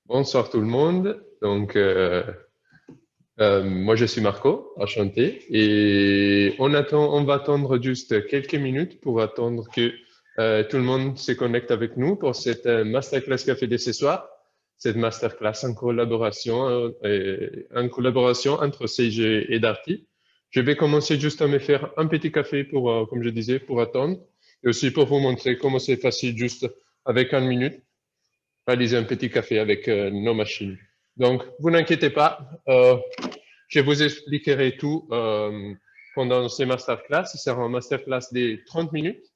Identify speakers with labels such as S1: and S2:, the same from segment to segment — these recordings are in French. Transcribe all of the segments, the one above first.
S1: Bonsoir tout le monde. Moi je suis Marco, enchanté. Et on va attendre juste quelques minutes pour attendre que tout le monde se connecte avec nous pour cette masterclass Café de ce soir. Cette masterclass en collaboration entre Sage et Darty. Je vais commencer juste à me faire un petit café pour, comme je disais, pour attendre. Et aussi pour vous montrer comment c'est facile juste avec 1 minute réaliser un petit café avec nos machines. Donc, vous n'inquiétez pas, je vous expliquerai tout pendant ces masterclass. Ce sera un masterclass de 30 minutes.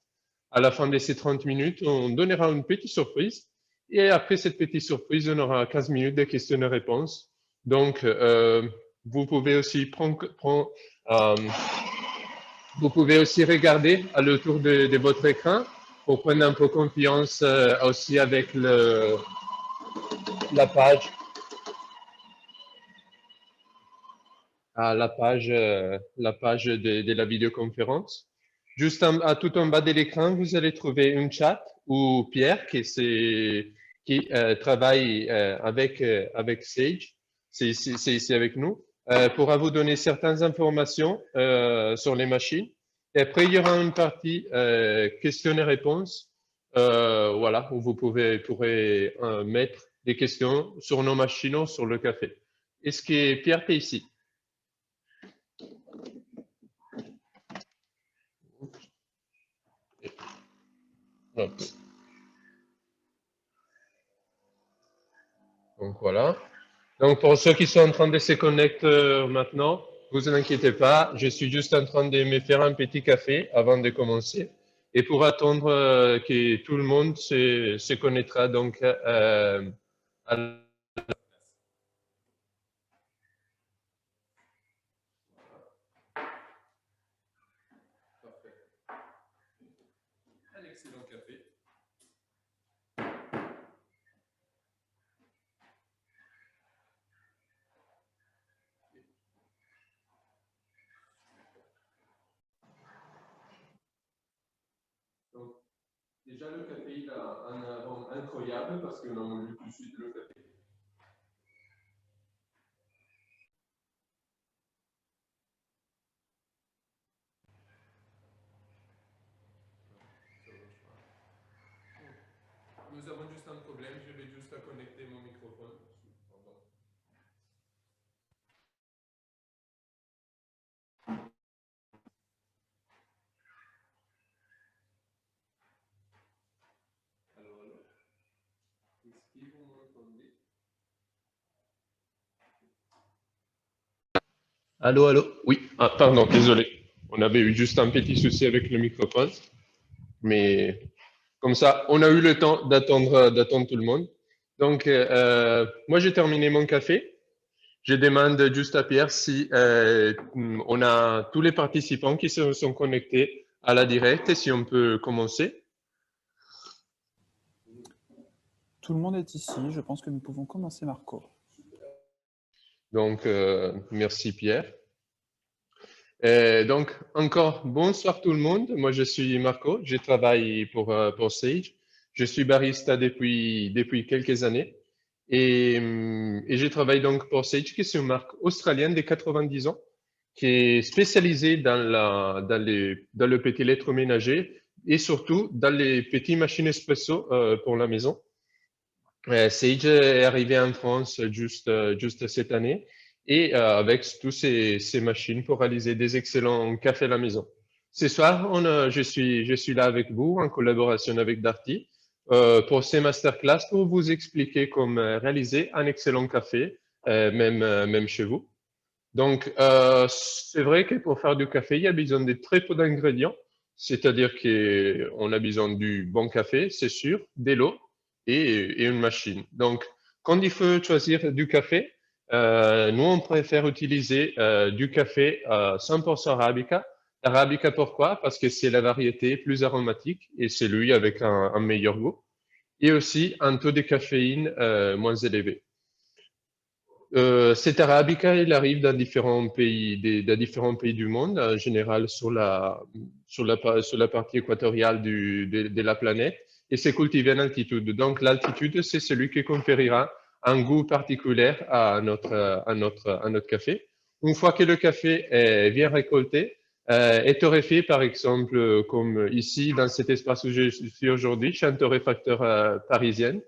S1: À la fin de ces 30 minutes, on donnera une petite surprise. Et après cette petite surprise, on aura 15 minutes de questions et réponses. Donc, vous pouvez aussi euh, vous pouvez aussi regarder à l'autour de votre écran pour prendre un peu confiance aussi avec la page à la page de la vidéoconférence. Juste tout en bas de l'écran, vous allez trouver une chat où Pierre, qui travaille avec Sage, c'est ici avec nous, pourra vous donner certaines informations sur les machines. Et après, il y aura une partie questions et réponses, voilà, où pourrez mettre des questions sur nos machines ou sur le café. Est-ce que Pierre est ici? Hop. Donc voilà. Donc pour ceux qui sont en train de se connecter maintenant, vous inquiétez pas, je suis juste en train de me faire un petit café avant de commencer. Et pour attendre que tout le monde se connectera donc à un excellent café. Donc déjà le café il a un arôme incroyable parce qu'on a voulu tout de suite le café. Nous avons juste un problème, je vais juste connecter mon microphone. Pardon. Allô, allô? Est-ce que vous m'entendez? Allô, allô? Oui, ah, pardon, désolé. On avait eu juste un petit souci avec le microphone, mais comme ça, on a eu le temps d'attendre tout le monde. Donc, moi, j'ai terminé mon café. Je demande juste à Pierre si on a tous les participants qui se sont connectés à la direct et si on peut commencer.
S2: Tout le monde est ici, je pense que nous pouvons commencer, Marco.
S1: Donc, merci Pierre. Donc, encore bonsoir tout le monde. Moi, je suis Marco. Je travaille pour Sage. Je suis barista depuis quelques années. Et je travaille donc pour Sage, qui est une marque australienne de 90 ans, qui est spécialisée dans le petit électroménager et surtout dans les petites machines espresso pour la maison. Sage est arrivé en France juste cette année et avec tous ces machines pour réaliser des excellents cafés à la maison. Ce soir, je suis là avec vous en collaboration avec Darty pour ces masterclass pour vous expliquer comment réaliser un excellent café, même chez vous. Donc, c'est vrai que pour faire du café, il y a besoin de très peu d'ingrédients, c'est-à-dire qu'on a besoin du bon café, c'est sûr, de l'eau et une machine. Donc, quand il faut choisir du café, nous, on préfère utiliser du café 100% Arabica. Arabica, pourquoi? Parce que c'est la variété plus aromatique et c'est lui avec un meilleur goût. Et aussi un taux de caféine moins élevé. Cet arabica, il arrive dans différents pays du monde, en général sur la partie équatoriale de la planète, et c'est cultivé en altitude. Donc l'altitude, c'est celui qui conférera un goût particulier à notre café. Une fois que le café est bien récolté et torréfié, par exemple, comme ici dans cet espace où je suis aujourd'hui, chez un torréfacteur parisien,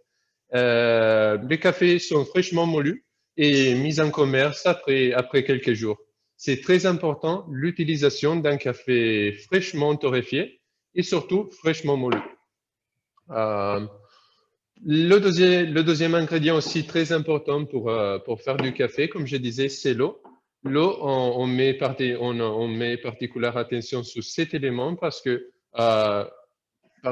S1: les cafés sont fraîchement moulus et mis en commerce après quelques jours. C'est très important l'utilisation d'un café fraîchement torréfié et surtout fraîchement moulu. Euh, le deuxième ingrédient aussi très important pour faire du café, comme je disais, c'est l'eau. L'eau, on met particulière attention sur cet élément parce que, par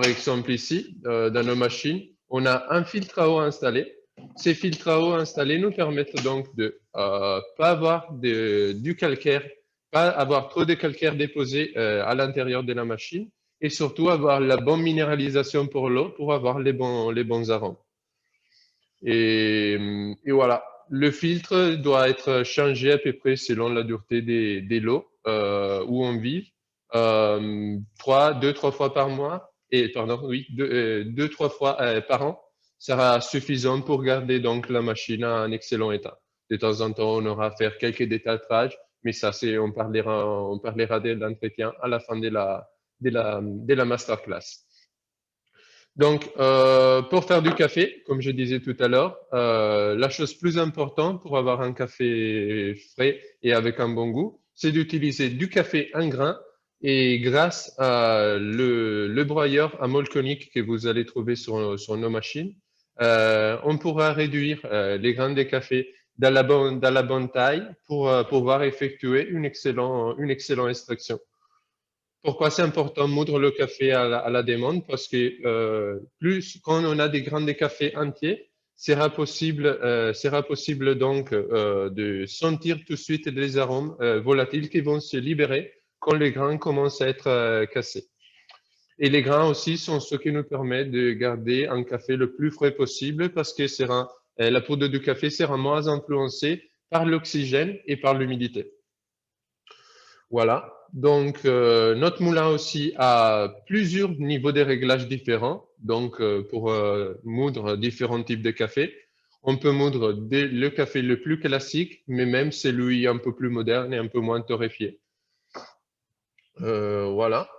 S1: exemple ici, dans nos machines, on a un filtre à eau installé. Ces filtres à eau installés nous permettent donc de pas avoir du calcaire, pas avoir trop de calcaire déposé à l'intérieur de la machine et surtout avoir la bonne minéralisation pour l'eau pour avoir les bons arômes. Et voilà, le filtre doit être changé à peu près selon la dureté des lots où on vit, deux, trois fois par mois, et pardon, oui, deux, trois fois par an sera suffisant pour garder donc la machine à un excellent état. De temps en temps, on aura à faire quelques détartrages, mais ça, on parlera de l'entretien à la fin de la masterclass. Donc, pour faire du café, comme je disais tout à l'heure, la chose plus importante pour avoir un café frais et avec un bon goût, c'est d'utiliser du café en grain. Et grâce à le broyeur à molle conique que vous allez trouver sur nos machines, on pourra réduire les grains de café dans la bonne taille pour pouvoir effectuer une excellente extraction. Pourquoi c'est important de moudre le café à la demande? Parce que plus quand on a des grains de café entiers, sera possible donc de sentir tout de suite les arômes volatiles qui vont se libérer quand les grains commencent à être cassés. Et les grains aussi sont ce qui nous permet de garder un café le plus frais possible parce que la poudre du café sera moins influencée par l'oxygène et par l'humidité. Voilà. Donc, notre moulin aussi a plusieurs niveaux de réglage différents. Donc, pour moudre différents types de café, on peut moudre le café le plus classique, mais même celui un peu plus moderne et un peu moins torréfié. Voilà.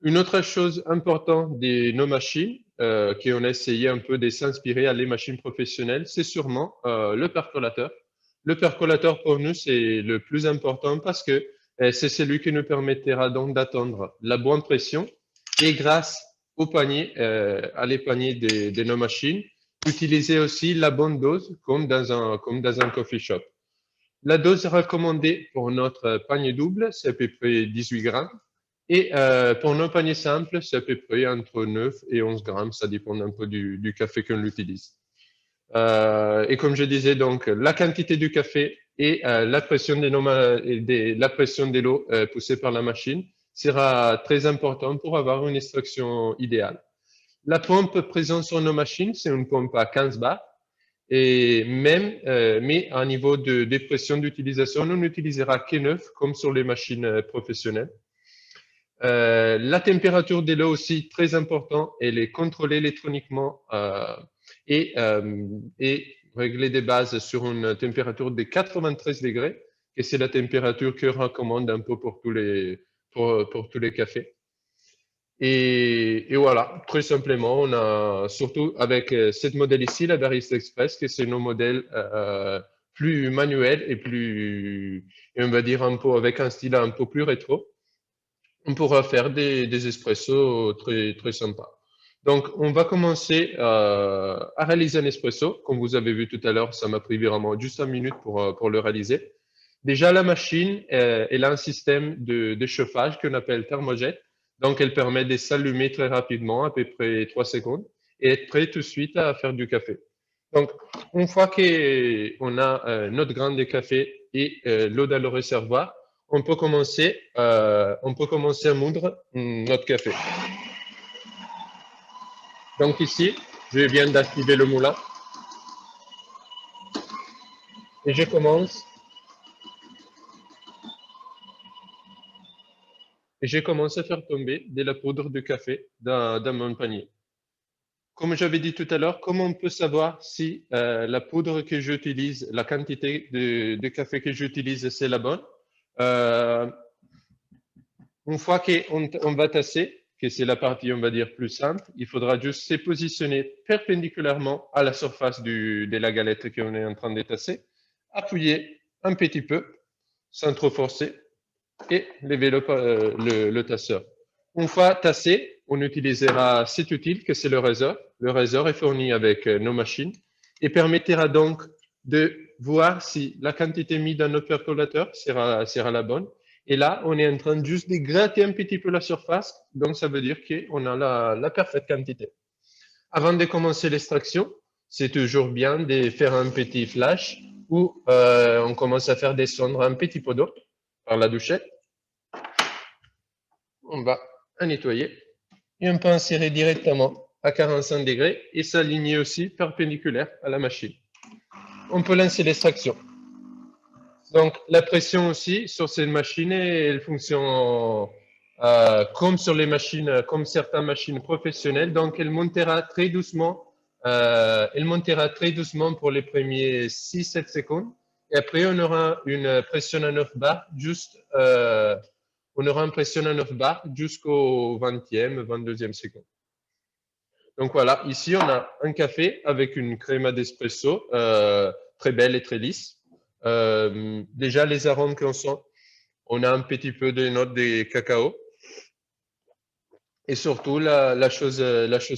S1: Une autre chose importante de nos machines, qu'on a essayé un peu de s'inspirer à les machines professionnelles, c'est sûrement le percolateur. Le percolateur pour nous, c'est le plus important parce que c'est celui qui nous permettra donc d'atteindre la bonne pression et grâce au panier, à les paniers de nos machines, utiliser aussi la bonne dose comme dans un coffee shop. La dose recommandée pour notre panier double, c'est à peu près 18 grammes. Et pour nos paniers simples, c'est à peu près entre 9 et 11 grammes. Ça dépend un peu du café qu'on utilise. Et comme je disais, donc, la quantité du café et la pression la pression de l'eau poussée par la machine sera très important pour avoir une extraction idéale. La pompe présente sur nos machines, c'est une pompe à 15 bars. Mais à niveau de pression d'utilisation, on n'utilisera que 9 comme sur les machines professionnelles. La température de l'eau aussi, très important, elle est contrôlée électroniquement et réglée de base sur une température de 93 degrés, et c'est la température que recommande un peu pour tous les cafés. Et voilà, très simplement, on a surtout avec cette modèle ici, la Barista Express, que c'est nos modèles plus manuels et on va dire un peu avec un style un peu plus rétro. On pourra faire des espressos très, très sympas. Donc, on va commencer à réaliser un espresso. Comme vous avez vu tout à l'heure, ça m'a pris vraiment juste 1 minute pour le réaliser. Déjà, la machine, elle a un système de chauffage qu'on appelle thermojet. Donc, elle permet de s'allumer très rapidement, à peu près 3 secondes, et être prêt tout de suite à faire du café. Donc, une fois qu'on a notre grain de café et l'eau dans le réservoir, on peut commencer à moudre notre café. Donc ici, je viens d'activer le moulin et je commence à faire tomber de la poudre de café dans mon panier. comme j'avais dit tout à l'heure, comment on peut savoir si la poudre que j'utilise, la quantité de café que j'utilise, c'est la bonne? Euh, Une fois qu'on va tasser, que c'est la partie, on va dire, plus simple, il faudra juste se positionner perpendiculairement à la surface de la galette qu'on est en train de tasser, appuyer un petit peu, sans trop forcer, et lever le tasseur. Une fois tassé, on utilisera cet outil que c'est le rasoir. Le rasoir est fourni avec nos machines et permettra donc de voir si la quantité mise dans notre percolateur sera la bonne. Et là, on est en train juste de gratter un petit peu la surface, donc ça veut dire qu'on a la parfaite quantité. Avant de commencer l'extraction, c'est toujours bien de faire un petit flash où on commence à faire descendre un petit pot d'eau par la douchette. On va nettoyer et on peut insérer directement à 45 degrés et s'aligner aussi perpendiculaire à la machine. On peut lancer l'extraction. Donc la pression aussi sur cette machine, elle fonctionne comme sur les machines, comme certaines machines professionnelles. Donc elle montera très doucement. Elle montera très doucement pour les premiers 6-7 secondes. Et après, on aura une pression à 9 bar on aura une pression à 9 bar jusqu'au 20e, 22e seconde. Donc voilà, ici on a un café avec une crema d'espresso très belle et très lisse. Déjà les arômes qu'on sent, on a un petit peu de notes de cacao. Et surtout, la chose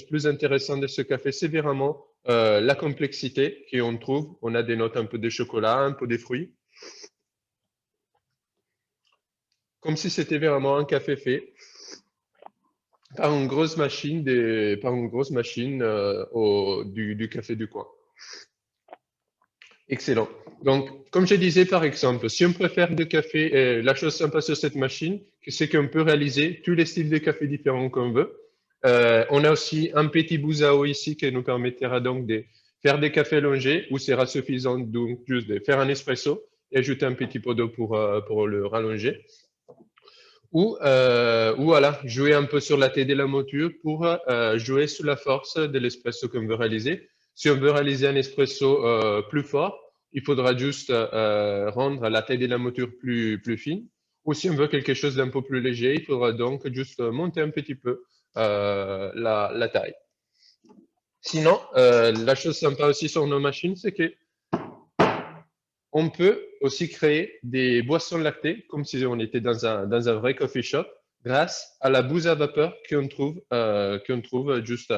S1: plus intéressante de ce café, c'est vraiment la complexité qu'on trouve. On a des notes un peu de chocolat, un peu de fruits. Comme si c'était vraiment un café fait par une grosse machine, du café du coin. Excellent. Donc, comme je disais, par exemple, si on préfère de café, la chose sympa sur cette machine, c'est qu'on peut réaliser tous les styles de café différents qu'on veut. On a aussi un petit bouzao ici qui nous permettra donc de faire des cafés allongés où sera suffisant donc juste de faire un espresso et ajouter un petit pot d'eau pour le rallonger. Ou voilà, jouer un peu sur la tête de la monture pour jouer sur la force de l'espresso qu'on veut réaliser. Si on veut réaliser un espresso plus fort, il faudra juste rendre la taille de la monture plus fine. Ou si on veut quelque chose d'un peu plus léger, il faudra donc juste monter un petit peu la taille. Sinon, la chose sympa aussi sur nos machines, c'est que on peut aussi créer des boissons lactées, comme si on était dans un vrai coffee shop, grâce à la bouse à vapeur qu'on trouve juste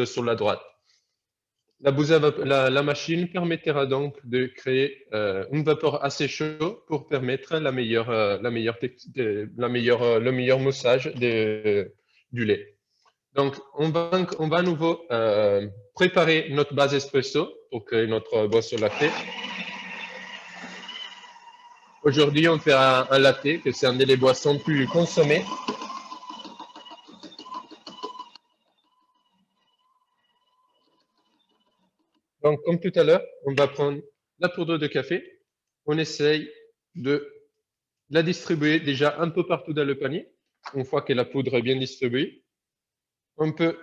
S1: sur la droite. La machine permettra donc de créer une vapeur assez chaude pour permettre le meilleur moussage du lait. Donc, on va à nouveau préparer notre base espresso pour créer notre boisson lactée. Aujourd'hui, on fait un latte, que c'est un des boissons plus consommées. Donc, comme tout à l'heure, on va prendre la poudre de café. On essaye de la distribuer déjà un peu partout dans le panier. Une fois que la poudre est bien distribuée, on peut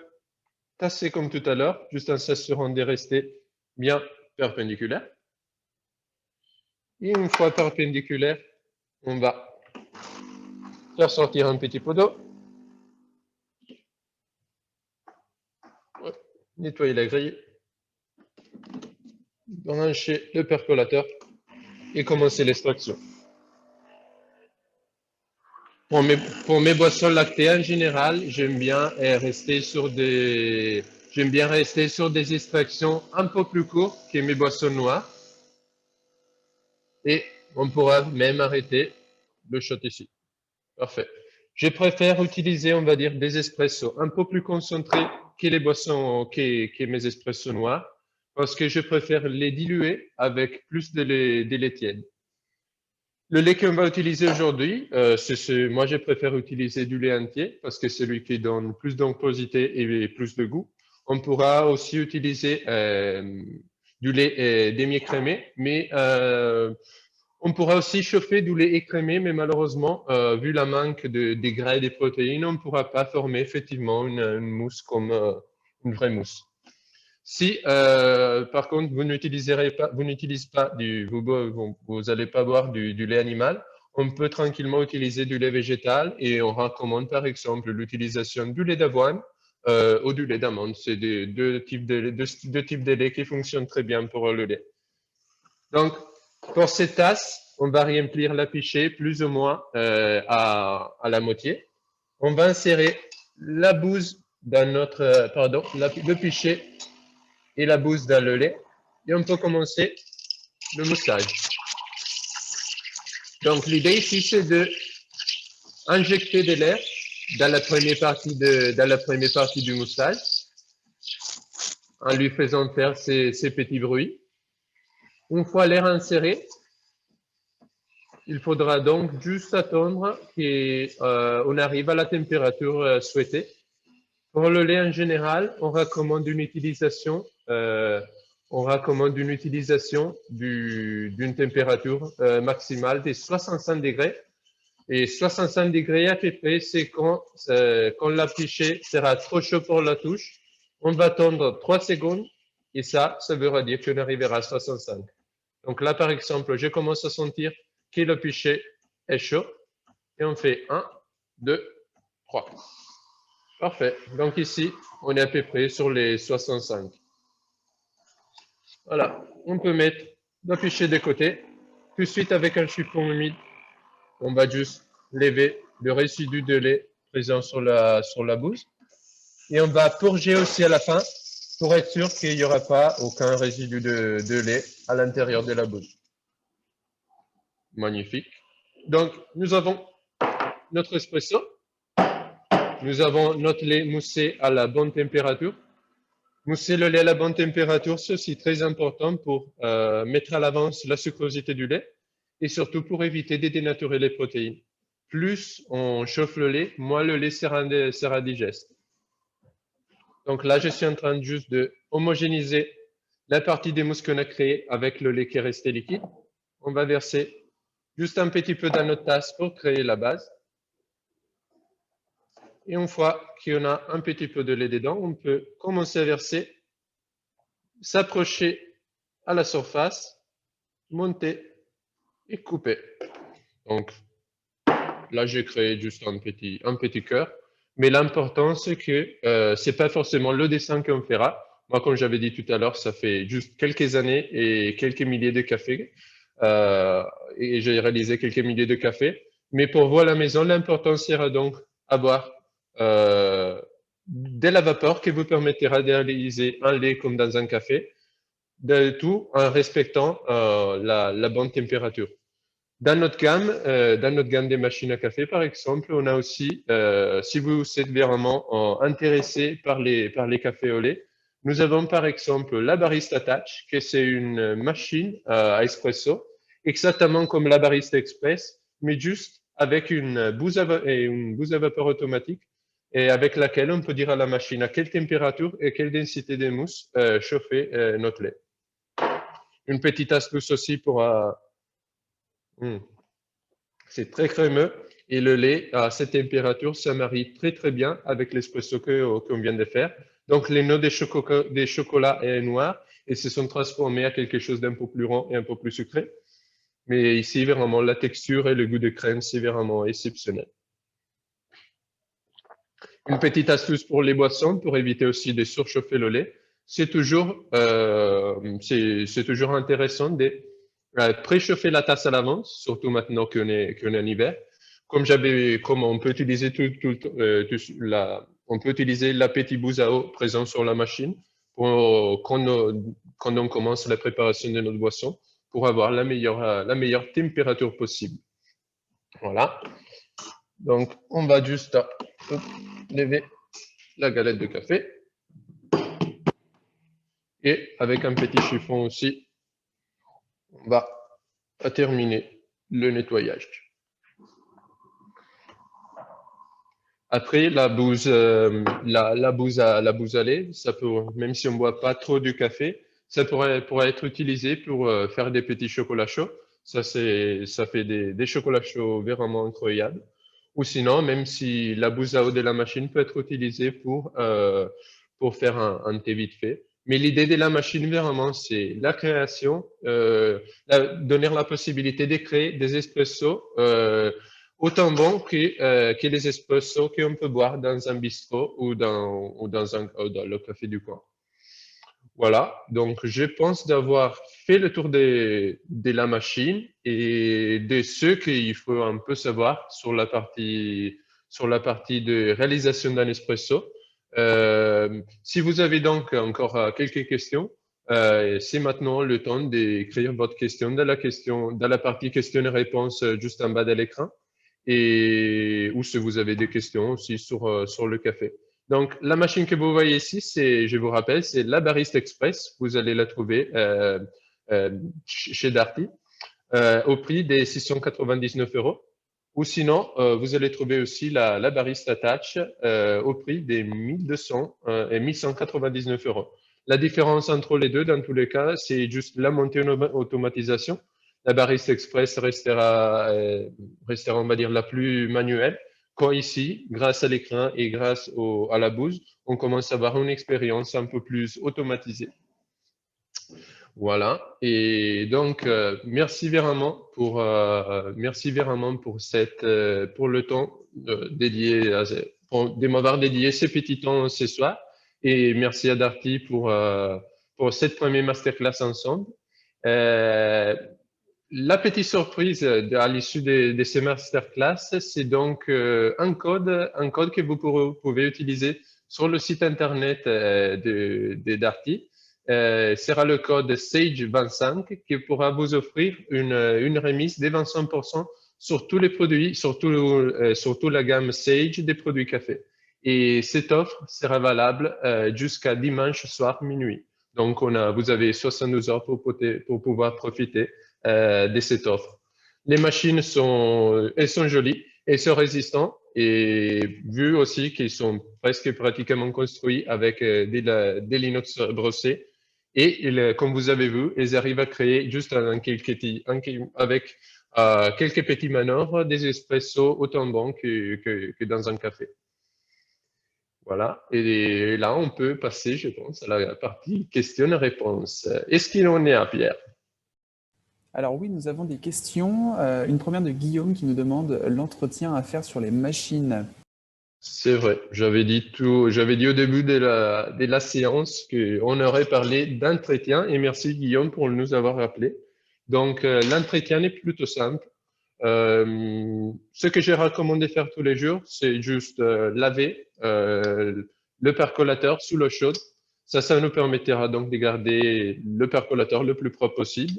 S1: tasser comme tout à l'heure, juste en s'assurant de rester bien perpendiculaire. Et une fois perpendiculaire, on va faire sortir un petit pot d'eau. Nettoyer la grille. Brancher le percolateur et commencer l'extraction. Pour mes boissons lactées en général, j'aime bien rester sur des extractions un peu plus courtes que mes boissons noires. Et on pourra même arrêter le shot ici. Parfait. Je préfère utiliser, on va dire, des espressos un peu plus concentrés que que mes espressos noirs, parce que je préfère les diluer avec plus de lait tiède. Le lait qu'on va utiliser aujourd'hui, moi je préfère utiliser du lait entier parce que c'est celui qui donne plus d'onctuosité et plus de goût. On pourra aussi utiliser du lait demi-écrémé, mais on pourra aussi chauffer du lait écrémé, mais malheureusement, vu la manque des gras et des protéines, on ne pourra pas former effectivement une mousse une vraie mousse. Si, par contre, vous n'utilisez pas vous n'allez pas boire du lait animal, on peut tranquillement utiliser du lait végétal et on recommande par exemple l'utilisation du lait d'avoine ou du lait d'amande. C'est deux types de lait qui fonctionnent très bien pour le lait. Donc, pour cette tasse, on va remplir la pichée plus ou moins à la moitié. On va insérer la bouse dans le pichet et la bouse dans le lait. Et on peut commencer le moussage. Donc, l'idée ici, c'est de injecter de l'air dans la première partie du moussage en lui faisant faire ces petits bruits. Une fois l'air inséré, il faudra donc juste attendre qu'on arrive à la température souhaitée. Pour le lait en général, on recommande une utilisation d'une température maximale de 65 degrés. Et 65 degrés à peu près, c'est quand la pichée sera trop chaud pour la touche. On va attendre 3 secondes et ça veut dire qu'on arrivera à 65. Donc là, par exemple, je commence à sentir que le pichet est chaud et on fait 1, 2, 3. Parfait. Donc ici, on est à peu près sur les 65. Voilà. On peut mettre le pichet de côté. Tout de suite, avec un chiffon humide, on va juste lever le résidu de lait présent sur la bouse. Et on va purger aussi à la fin pour être sûr qu'il n'y aura pas aucun résidu de lait à l'intérieur de la bouse. Magnifique. Donc, nous avons notre espresso. Nous avons notre lait moussé à la bonne température. Mousser le lait à la bonne température, c'est aussi très important pour mettre à l'avance la sucrosité du lait et surtout pour éviter de dénaturer les protéines. Plus on chauffe le lait, moins le lait sera digeste. Donc là, je suis en train juste de homogénéiser la partie des mousses qu'on a créée avec le lait qui est resté liquide. On va verser juste un petit peu dans notre tasse pour créer la base. Et une fois qu'on a un petit peu de lait dedans, on peut commencer à verser, s'approcher à la surface, monter et couper. Donc là, j'ai créé juste un petit cœur. Mais l'important, c'est que c'est pas forcément le dessin qu'on fera. Moi, comme j'avais dit tout à l'heure, ça fait juste quelques années et quelques milliers de cafés. Et j'ai réalisé quelques milliers de cafés. Mais pour vous à la maison, l'important sera donc avoir de la vapeur qui vous permettra de réaliser un lait comme dans un café, de tout en respectant la bonne température. Dans notre gamme des machines à café, par exemple, on a aussi, si vous êtes vraiment intéressé par les cafés au lait, nous avons par exemple la Barista Touch, qui c'est une machine à espresso, exactement comme la Barista Express, mais juste avec une bouse à vapeur automatique et avec laquelle on peut dire à la machine à quelle température et quelle densité de mousse chauffer notre lait. Une petite astuce aussi pour c'est très crémeux et le lait à cette température, ça marie très très bien avec l'espresso qu'on vient de faire. Donc les noix des chocolats est noir et se sont transformés à quelque chose d'un peu plus rond et un peu plus sucré. Mais ici, vraiment, la texture et le goût de crème, c'est vraiment exceptionnel. Une petite astuce pour les boissons, pour éviter aussi de surchauffer le lait, c'est toujours intéressant de préchauffer la tasse à l'avance, surtout maintenant qu'on est en hiver. Comme on peut utiliser on peut utiliser la petite bouse à eau présente sur la machine pour, quand on commence la préparation de notre boisson pour avoir la meilleure température possible. Voilà. Donc, on va juste lever la galette de café. Et avec un petit chiffon aussi, on va terminer le nettoyage. Après, la bouse à lait, ça peut, même si on ne boit pas trop du café, ça pourrait être utilisé pour faire des petits chocolats chauds. Ça fait des chocolats chauds vraiment incroyables. Ou sinon, même si la bouse à eau de la machine peut être utilisée pour faire un thé vite fait. Mais l'idée de la machine, vraiment, c'est la création, donner la possibilité de créer des espressos autant bons que les espressos qu'on peut boire dans un bistrot ou dans le café du coin. Voilà, donc je pense d'avoir fait le tour de la machine et de ce qu'il faut un peu savoir sur la partie de réalisation d'un espresso. Si vous avez donc encore quelques questions, c'est maintenant le temps d'écrire votre question, dans la partie questions-réponses juste en bas de l'écran ou si vous avez des questions aussi sur le café. Donc, la machine que vous voyez ici, je vous rappelle, c'est la Barista Express. Vous allez la trouver euh, chez Darty au prix des 699 euros. Ou sinon, vous allez trouver aussi la Barista Touch au prix des 1200 et 1199 euros. La différence entre les deux, dans tous les cas, c'est juste la montée en automatisation. La Barista Express restera, on va dire, la plus manuelle. Quand ici, grâce à l'écran et grâce à la bouse, on commence à avoir une expérience un peu plus automatisée. Voilà. Et donc, merci vraiment pour le temps de m'avoir dédié ce petit temps ce soir. Et merci à Darty pour cette première masterclass ensemble. Euh, la petite surprise à l'issue de ces masterclass, c'est donc un code que vous pouvez utiliser sur le site internet de Darty. Sera le code SAGE25 qui pourra vous offrir une remise de 25% sur tous les produits, surtout la gamme Sage des produits café. Et cette offre sera valable jusqu'à dimanche soir minuit. Donc, vous avez 72 heures pour pouvoir profiter de cette offre. Les machines elles sont jolies, elles sont résistantes et vu aussi qu'ils sont presque pratiquement construits avec des l'inox brossé et comme vous avez vu, elles arrivent à créer juste avec quelques petits manœuvres des espressos autant bons que dans un café. Voilà, et là on peut passer, je pense, à la partie questions-réponses. Est-ce qu'il en est à Pierre?
S2: Alors oui, nous avons des questions. Une première de Guillaume qui nous demande l'entretien à faire sur les machines.
S1: C'est vrai, j'avais dit au début de la séance qu'on aurait parlé d'entretien et merci Guillaume pour nous avoir rappelé. Donc, l'entretien est plutôt simple. Ce que j'ai recommandé faire tous les jours, c'est juste laver le percolateur sous l'eau chaude. Ça nous permettra donc de garder le percolateur le plus propre possible.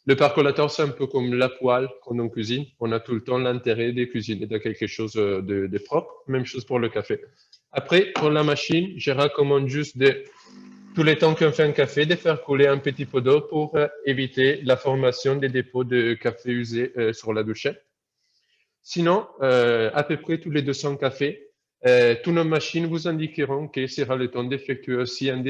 S1: Le percolateur, c'est un peu comme la poêle qu'on en cuisine. On a tout le temps l'intérêt de cuisiner de quelque chose de propre. Même chose pour le café. Après, pour la machine, je recommande juste tous les temps qu'on fait un café, de faire couler un petit peu d'eau pour éviter la formation des dépôts de café usé sur la douchette. Sinon, à peu près tous les 200 cafés, toutes nos machines vous indiqueront qu'il sera le temps d'effectuer aussi un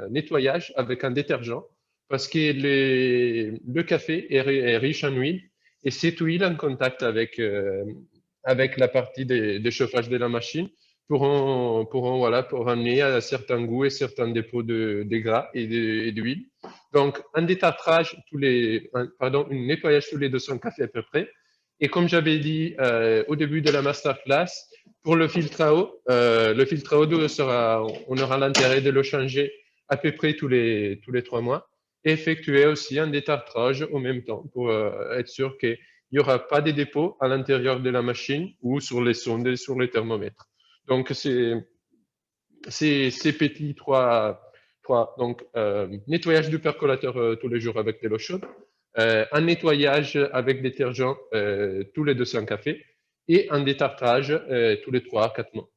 S1: nettoyage avec un détergent parce que le café est riche en huile et cette huile en contact avec la partie de chauffage de la machine pour amener à certains goûts et certains dépôts de gras et d'huile. Donc, un détartrage un nettoyage tous les 200 cafés à peu près. Et comme j'avais dit au début de la masterclass, pour le filtre à eau on aura l'intérêt de le changer à peu près tous les 3 mois et effectuer aussi un détartrage au même temps pour être sûr qu'il n'y aura pas de dépôts à l'intérieur de la machine ou sur les sondes et sur les thermomètres. Donc, ces petits donc, nettoyage du percolateur tous les jours avec de l'eau chaude, un nettoyage avec détergent tous les 200 cafés et un détartrage tous les 3 à 4 mois.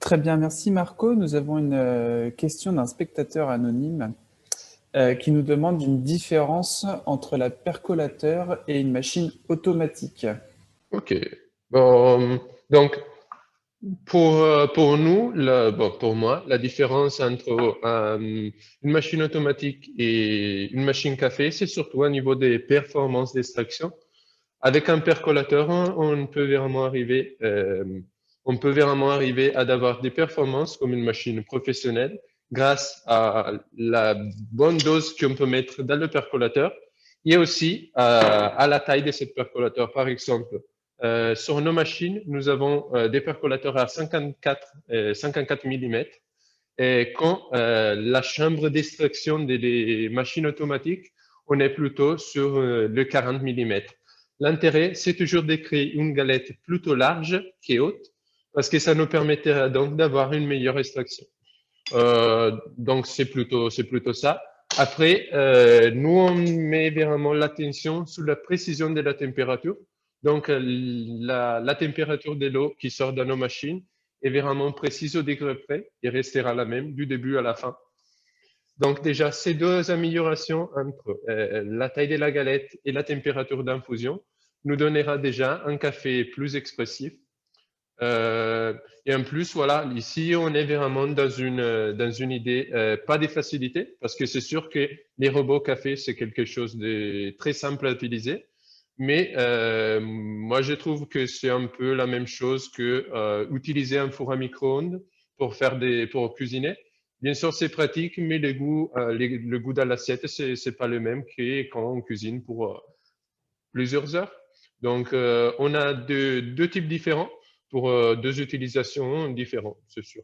S2: Très bien, merci Marco. Nous avons une question d'un spectateur anonyme qui nous demande une différence entre la percolateur et une machine automatique.
S1: Ok. Bon, donc, pour nous, pour moi, la différence entre une machine automatique et une machine café, c'est surtout au niveau des performances d'extraction. Avec un percolateur, on peut vraiment arriver à d'avoir des performances comme une machine professionnelle grâce à la bonne dose qu'on peut mettre dans le percolateur et aussi à la taille de ce percolateur. Par exemple, sur nos machines, nous avons des percolateurs à 54 mm. Et quand la chambre d'extraction des machines automatiques, on est plutôt sur le 40 mm. L'intérêt, c'est toujours de créer une galette plutôt large qui est haute, parce que ça nous permettra donc d'avoir une meilleure extraction. Donc, c'est plutôt ça. Après, nous, on met vraiment l'attention sur la précision de la température. Donc, la température de l'eau qui sort de nos machines est vraiment précise au degré près et restera la même du début à la fin. Donc, déjà, ces deux améliorations entre la taille de la galette et la température d'infusion nous donnera déjà un café plus expressif. Et en plus, voilà, ici, on est vraiment dans une idée, pas de facilité, parce que c'est sûr que les robots café, c'est quelque chose de très simple à utiliser. Mais moi, je trouve que c'est un peu la même chose que utiliser un four à micro-ondes pour cuisiner. Bien sûr, c'est pratique, mais le goût dans l'assiette, c'est pas le même que quand on cuisine pour plusieurs heures. Donc, on a deux types différents pour deux utilisations différentes, c'est sûr.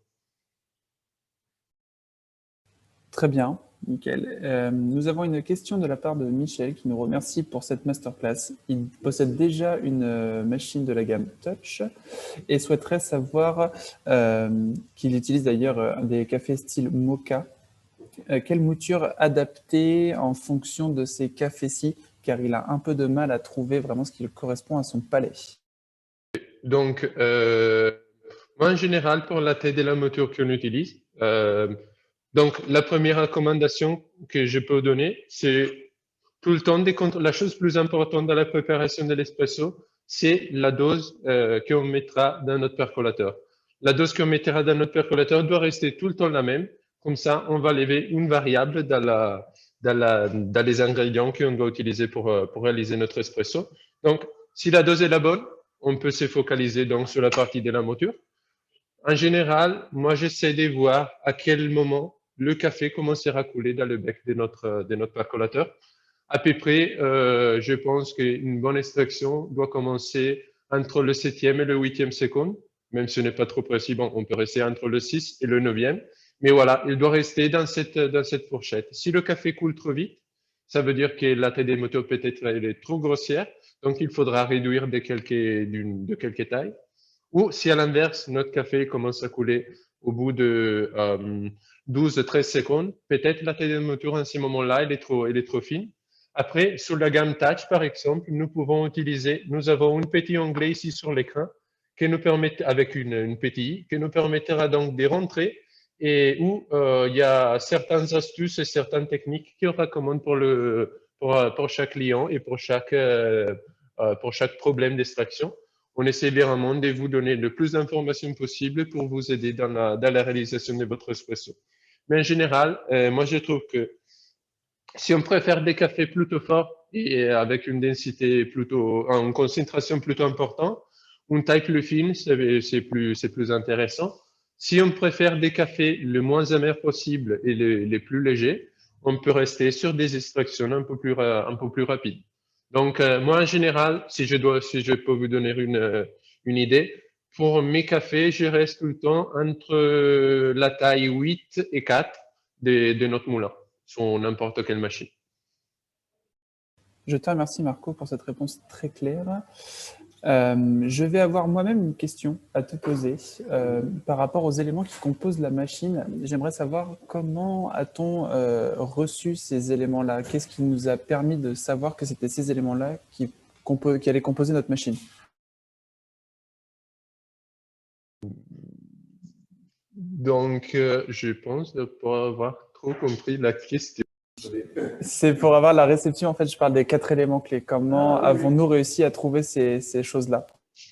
S2: Très bien, nickel. Nous avons une question de la part de Michel qui nous remercie pour cette masterclass. Il possède déjà une machine de la gamme Touch et souhaiterait savoir qu'il utilise d'ailleurs des cafés style Moka. Quelle mouture adapter en fonction de ces cafés-ci, car il a un peu de mal à trouver vraiment ce qui correspond à son palais.
S1: Donc, moi, en général, pour la taille de la mouture qu'on utilise, donc la première recommandation que je peux donner, c'est tout le temps, la chose plus importante dans la préparation de l'espresso, c'est la dose qu'on mettra dans notre percolateur. La dose qu'on mettra dans notre percolateur doit rester tout le temps la même. Comme ça, on va lever une variable dans les ingrédients qu'on doit utiliser pour réaliser notre espresso. Donc, si la dose est la bonne, on peut se focaliser donc sur la partie de la mouture. En général, moi, j'essaie de voir à quel moment le café commencera à couler dans le bec de notre percolateur. À peu près, je pense qu'une bonne extraction doit commencer entre le 7e et le 8e seconde. Même si ce n'est pas trop précis, bon, on peut rester entre le 6 et le 9e. Mais voilà, il doit rester dans cette fourchette. Si le café coule trop vite, ça veut dire que la taille des moteurs peut-être elle est trop grossière. Donc, il faudra réduire de quelques tailles. Ou si à l'inverse, notre café commence à couler au bout de 12-13 secondes, peut-être la taille de moteur en ce moment-là, elle est trop fine. Après, sur la gamme Touch, par exemple, nous avons un petit onglet ici sur l'écran qui nous permet, avec une PTI, qui nous permettra donc de rentrer et où il y a certaines astuces et certaines techniques qu'on recommande pour chaque client et pour chaque problème d'extraction. On essaie vraiment de vous donner le plus d'informations possible pour vous aider dans la réalisation de votre espresso. Mais en général, moi je trouve que si on préfère des cafés plutôt forts et avec une une concentration plutôt importante, une taille plus fine, c'est plus intéressant. Si on préfère des cafés le moins amers possible et les plus légers, on peut rester sur des extractions un peu plus rapides. Donc, moi, en général, si je peux vous donner une idée, pour mes cafés, je reste tout le temps entre la taille 8 et 4 de notre moulin sur n'importe quelle machine.
S2: Je te remercie Marco pour cette réponse très claire. Je vais avoir moi-même une question à te poser par rapport aux éléments qui composent la machine. J'aimerais savoir comment a-t-on reçu ces éléments-là? Qu'est-ce qui nous a permis de savoir que c'était ces éléments-là qui allaient composer notre machine?
S1: Donc, je pense ne pas avoir trop compris la question.
S2: C'est pour avoir la réception, en fait, je parle des 4 éléments clés. Comment avons-nous réussi à trouver ces choses-là?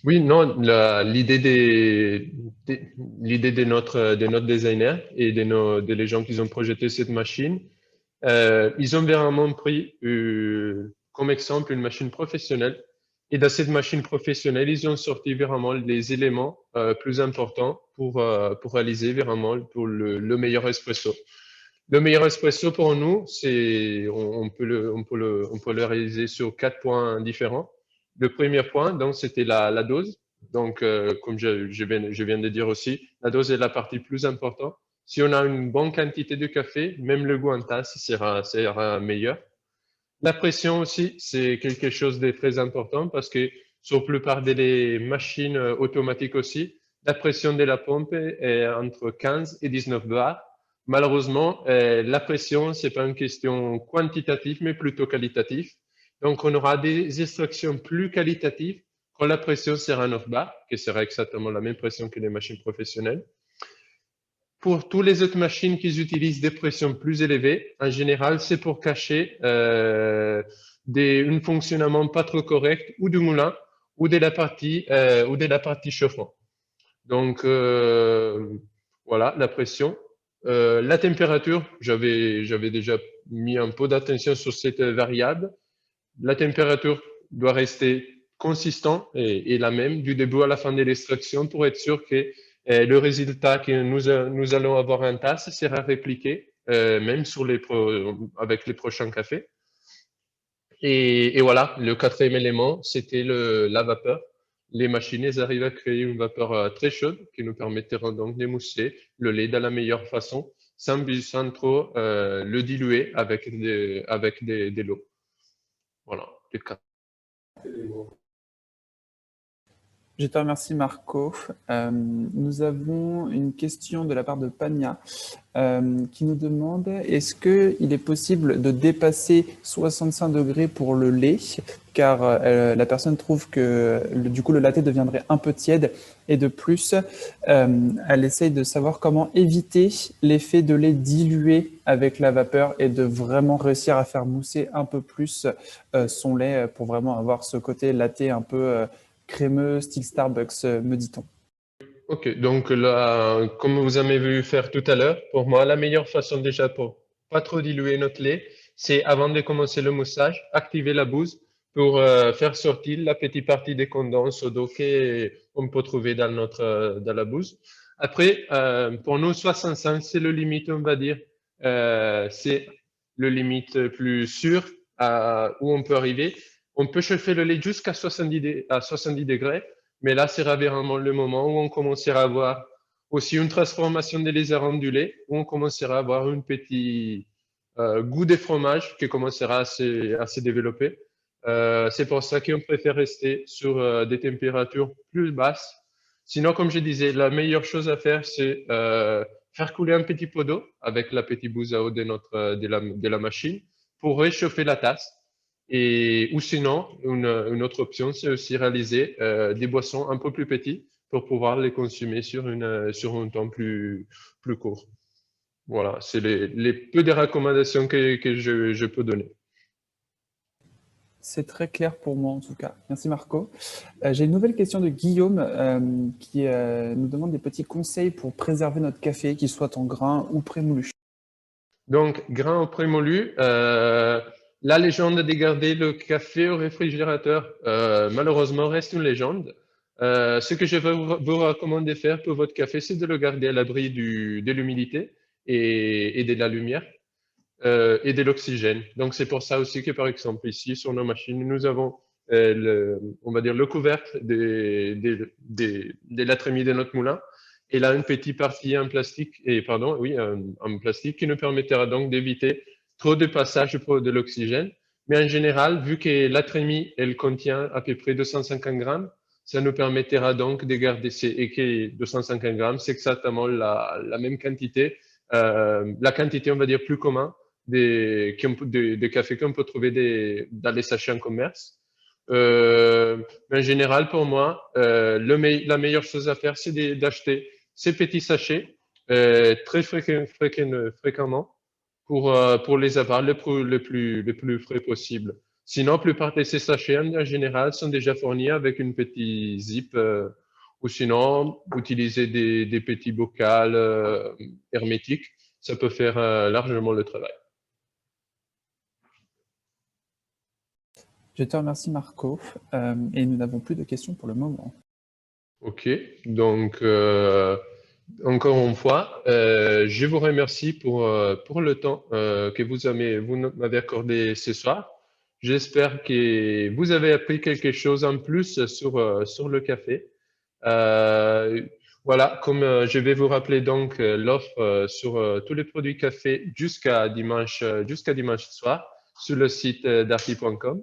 S1: Oui, non, l'idée de notre designer et de les gens qui ont projeté cette machine, ils ont vraiment pris comme exemple une machine professionnelle Et dans cette machine professionnelle, ils ont sorti vraiment les éléments plus importants pour réaliser vraiment pour le meilleur espresso. Le meilleur espresso pour nous, c'est on peut le réaliser sur 4 points différents. Le premier point, donc, c'était la dose. Donc, comme je viens de dire aussi, la dose est la partie plus importante. Si on a une bonne quantité de café, même le goût en tasse sera meilleur. La pression aussi, c'est quelque chose de très important parce que sur la plupart des machines automatiques aussi, la pression de la pompe est entre 15 et 19 bars. Malheureusement, la pression, c'est pas une question quantitative, mais plutôt qualitative. Donc, on aura des extractions plus qualitatives quand la pression sera 9 bars, qui sera exactement la même pression que les machines professionnelles. Pour toutes les autres machines qui utilisent des pressions plus élevées, en général, c'est pour cacher un fonctionnement pas trop correct ou du moulin ou de la partie chauffant. Donc, voilà, la pression. La température, j'avais déjà mis un peu d'attention sur cette variable. La température doit rester consistante et la même du début à la fin de l'extraction pour être sûr que le résultat que nous allons avoir en tasse sera répliqué même avec les prochains cafés. Et voilà, le quatrième élément, c'était la vapeur. Les machines, elles arrivent à créer une vapeur très chaude qui nous permettra donc d'émousser le lait de la meilleure façon sans trop le diluer avec des lots. Voilà, les quatre éléments.
S2: Je te remercie, Marco. Nous avons une question de la part de Pania qui nous demande est-ce qu'il est possible de dépasser 65 degrés pour le lait car la personne trouve que du coup le latte deviendrait un peu tiède et de plus elle essaye de savoir comment éviter l'effet de lait dilué avec la vapeur et de vraiment réussir à faire mousser un peu plus son lait pour vraiment avoir ce côté latte un peu crémeux, style Starbucks, me dit-on.
S1: Ok, donc là, comme vous avez vu faire tout à l'heure, pour moi, la meilleure façon déjà pour pas trop diluer notre lait, c'est avant de commencer le moussage, activer la bouse pour faire sortir la petite partie des condenses d'eau qu'on peut trouver dans la bouse. Après, pour nous, 65, c'est le limite, on va dire. C'est le limite plus sûr où on peut arriver. On peut chauffer le lait jusqu'à 70 degrés. Mais là, c'est vraiment le moment où on commencera à voir aussi une transformation des arômes du lait, où on commencera à avoir un petit goût des fromages qui commencera à se développer. C'est pour ça qu'on préfère rester sur des températures plus basses. Sinon, comme je disais, la meilleure chose à faire, c'est faire couler un petit pot d'eau avec la petite bouse à eau de la machine pour réchauffer la tasse. Ou sinon, une autre option, c'est aussi réaliser des boissons un peu plus petites pour pouvoir les consommer sur un temps plus court. Voilà, c'est les peu de recommandations que je peux donner.
S2: C'est très clair pour moi en tout cas. Merci Marco. J'ai une nouvelle question de Guillaume qui nous demande des petits conseils pour préserver notre café, qu'il soit en grain ou prémoulu.
S1: Donc, grain au prémolu, la légende de garder le café au réfrigérateur, malheureusement, reste une légende. Ce que je vais vous recommander de faire pour votre café, c'est de le garder à l'abri de l'humidité et de la lumière et de l'oxygène. Donc, c'est pour ça aussi que, par exemple, ici, sur nos machines, nous avons, on va dire, le couvercle de la trémie de notre moulin. Et là, une petite partie en plastique, en plastique qui nous permettra donc d'éviter trop de passage pour de l'oxygène. Mais en général, vu que la trémie, elle contient à peu près 250 grammes, ça nous permettra donc de garder et que 250 grammes, c'est exactement la même quantité, la quantité, on va dire, plus commune des cafés qu'on peut trouver dans les sachets en commerce. Mais en général, pour moi, la meilleure chose à faire, c'est d'acheter ces petits sachets très fréquemment pour les avoir le plus frais possible. Sinon, la plupart de ces sachets, en général, sont déjà fournis avec une petite zip ou sinon, utiliser des petits bocals hermétiques, ça peut faire largement le travail.
S2: Je te remercie, Marco. Et nous n'avons plus de questions pour le moment.
S1: Ok, donc encore une fois, je vous remercie pour le temps que vous m'avez accordé ce soir. J'espère que vous avez appris quelque chose en plus sur le café. Euh, voilà, comme je vais vous rappeler donc l'offre sur tous les produits café jusqu'à dimanche soir sur le site darty.com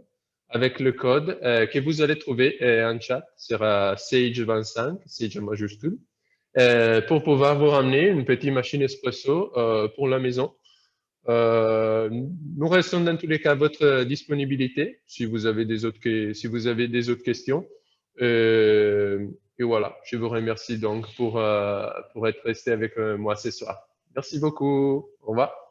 S1: avec le code que vous allez trouver en chat sera Sage25, Sage en majuscule, pour pouvoir vous ramener une petite machine espresso pour la maison. Nous restons dans tous les cas à votre disponibilité si vous avez si vous avez des autres questions. Euh, et voilà, je vous remercie donc pour être resté avec moi ce soir. Merci beaucoup. Au revoir.